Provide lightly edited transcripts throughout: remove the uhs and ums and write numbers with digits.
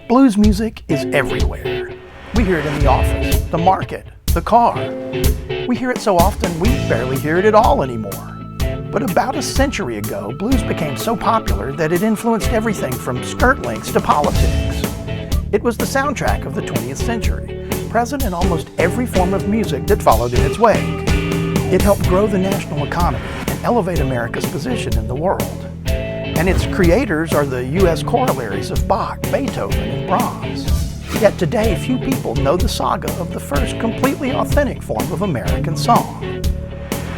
Blues music is everywhere. We hear it in the office, the market, the car. We hear it so often we barely hear it at all anymore. But about a century ago, blues became so popular that it influenced everything from skirt lengths to politics. It was the soundtrack of the 20th century, present in almost every form of music that followed in its wake. It helped grow the national economy and elevate America's position in the world. And its creators are the U.S. corollaries of Bach, Beethoven, and Brahms. Yet today, few people know the saga of the first completely authentic form of American song.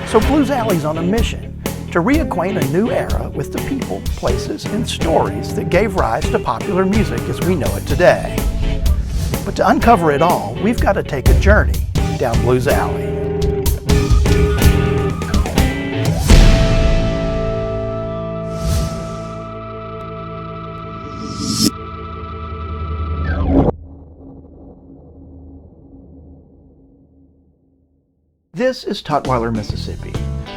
So Blues Alley's on a mission to reacquaint a new era with the people, places, and stories that gave rise to popular music as we know it today. But to uncover it all, we've got to take a journey down Blues Alley. This is Tutwiler, Mississippi,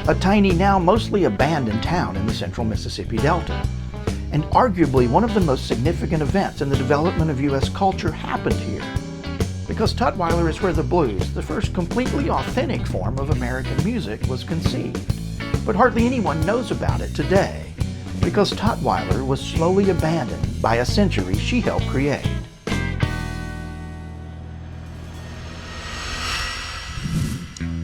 a tiny, now mostly abandoned town in the central Mississippi Delta. And arguably one of the most significant events in the development of U.S. culture happened here. Because Tutwiler is where the blues, the first completely authentic form of American music, was conceived. But hardly anyone knows about it today, because Tutwiler was slowly abandoned by a century she helped create.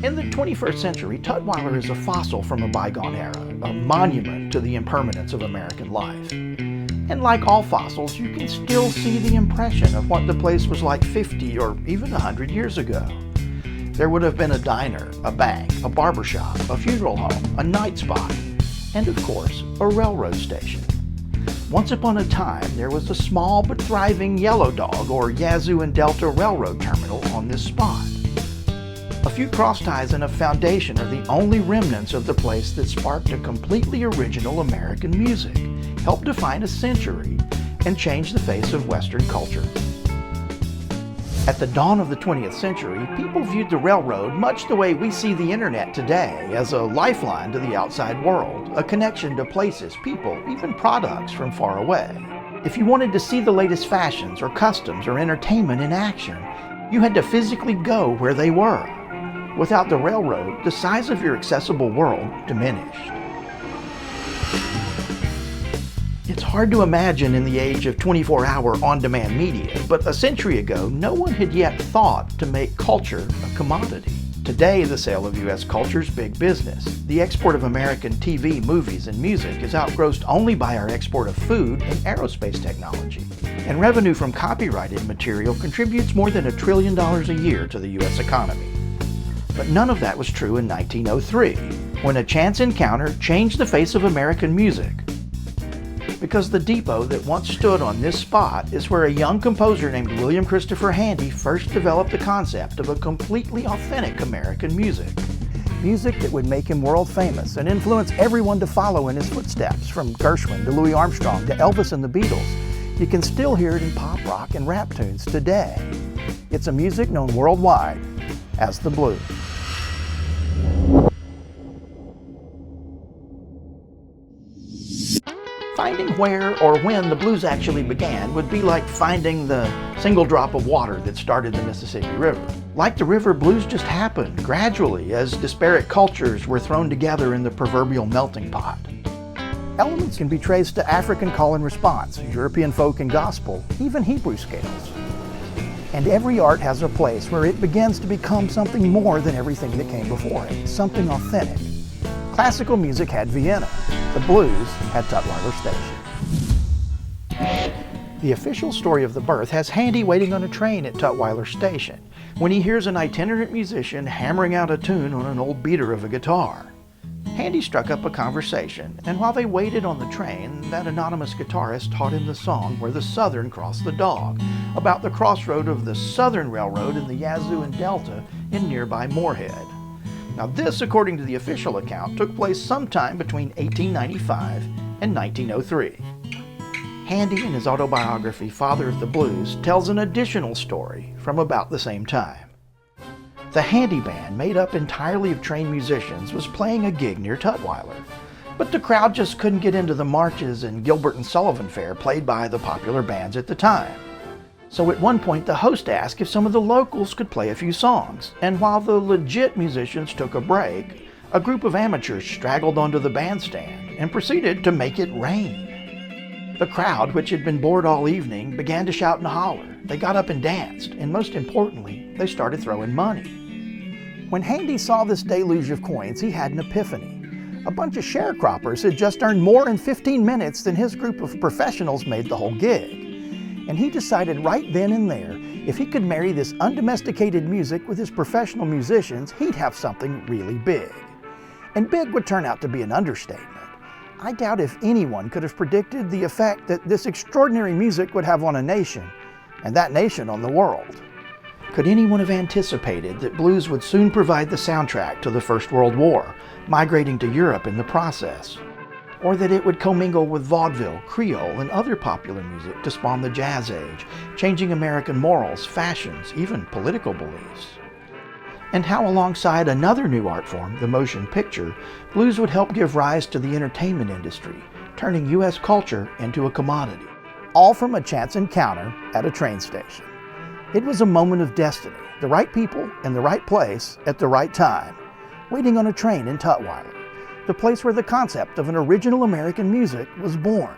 In the 21st century, Tutwiler is a fossil from a bygone era, a monument to the impermanence of American life. And like all fossils, you can still see the impression of what the place was like 50 or even 100 years ago. There would have been a diner, a bank, a barbershop, a funeral home, a night spot, and of course, a railroad station. Once upon a time, there was a small but thriving Yellow Dog or Yazoo and Delta Railroad terminal on this spot. A few crossties and a foundation are the only remnants of the place that sparked a completely original American music, helped define a century, and change the face of Western culture. At the dawn of the 20th century, people viewed the railroad much the way we see the internet today, as a lifeline to the outside world, a connection to places, people, even products from far away. If you wanted to see the latest fashions or customs or entertainment in action, you had to physically go where they were. Without the railroad, the size of your accessible world diminished. It's hard to imagine in the age of 24-hour on-demand media, but a century ago, no one had yet thought to make culture a commodity. Today, the sale of U.S. culture is big business. The export of American TV, movies, and music is outgrossed only by our export of food and aerospace technology. And revenue from copyrighted material contributes more than $1 trillion a year to the U.S. economy. But none of that was true in 1903, when a chance encounter changed the face of American music. Because the depot that once stood on this spot is where a young composer named William Christopher Handy first developed the concept of a completely authentic American music. Music that would make him world famous and influence everyone to follow in his footsteps, from Gershwin to Louis Armstrong to Elvis and the Beatles. You can still hear it in pop, rock, and rap tunes today. It's a music known worldwide as the blues. Finding where or when the blues actually began would be like finding the single drop of water that started the Mississippi River. Like the river, blues just happened gradually as disparate cultures were thrown together in the proverbial melting pot. Elements can be traced to African call and response, European folk and gospel, even Hebrew scales. And every art has a place where it begins to become something more than everything that came before it, something authentic. Classical music had Vienna. The blues had Tutwiler Station. The official story of the birth has Handy waiting on a train at Tutwiler Station when he hears an itinerant musician hammering out a tune on an old beater of a guitar. Handy struck up a conversation, and while they waited on the train, that anonymous guitarist taught him the song Where the Southern Crossed the Dog, about the crossroad of the Southern Railroad and the Yazoo and Delta in nearby Moorhead. Now this, according to the official account, took place sometime between 1895 and 1903. Handy, in his autobiography, Father of the Blues, tells an additional story from about the same time. The Handy Band, made up entirely of trained musicians, was playing a gig near Tutwiler, but the crowd just couldn't get into the marches and Gilbert and Sullivan fare played by the popular bands at the time. So at one point, the host asked if some of the locals could play a few songs, and while the legit musicians took a break, a group of amateurs straggled onto the bandstand and proceeded to make it rain. The crowd, which had been bored all evening, began to shout and holler. They got up and danced, and most importantly, they started throwing money. When Handy saw this deluge of coins, he had an epiphany. A bunch of sharecroppers had just earned more in 15 minutes than his group of professionals made the whole gig. And he decided right then and there, if he could marry this undomesticated music with his professional musicians, he'd have something really big. And big would turn out to be an understatement. I doubt if anyone could have predicted the effect that this extraordinary music would have on a nation, and that nation on the world. Could anyone have anticipated that blues would soon provide the soundtrack to the First World War, migrating to Europe in the process? Or that it would commingle with vaudeville, Creole, and other popular music to spawn the Jazz Age, changing American morals, fashions, even political beliefs? And how alongside another new art form, the motion picture, blues would help give rise to the entertainment industry, turning U.S. culture into a commodity. All from a chance encounter at a train station. It was a moment of destiny, the right people in the right place at the right time, waiting on a train in Tutwiler, the place where the concept of an original American music was born.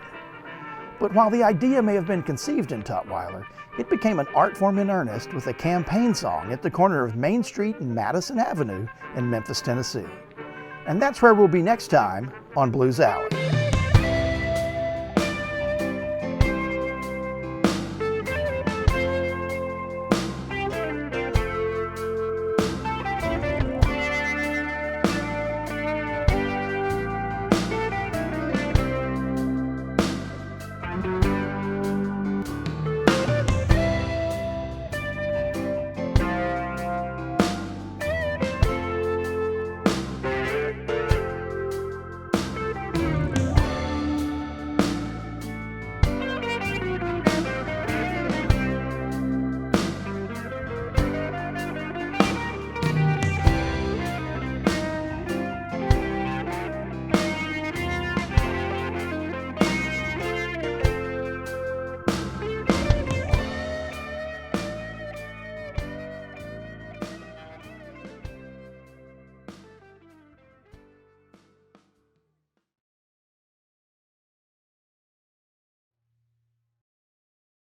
But while the idea may have been conceived in Tutwiler, it became an art form in earnest with a campaign song at the corner of Main Street and Madison Avenue in Memphis, Tennessee. And that's where we'll be next time on Blues Alley.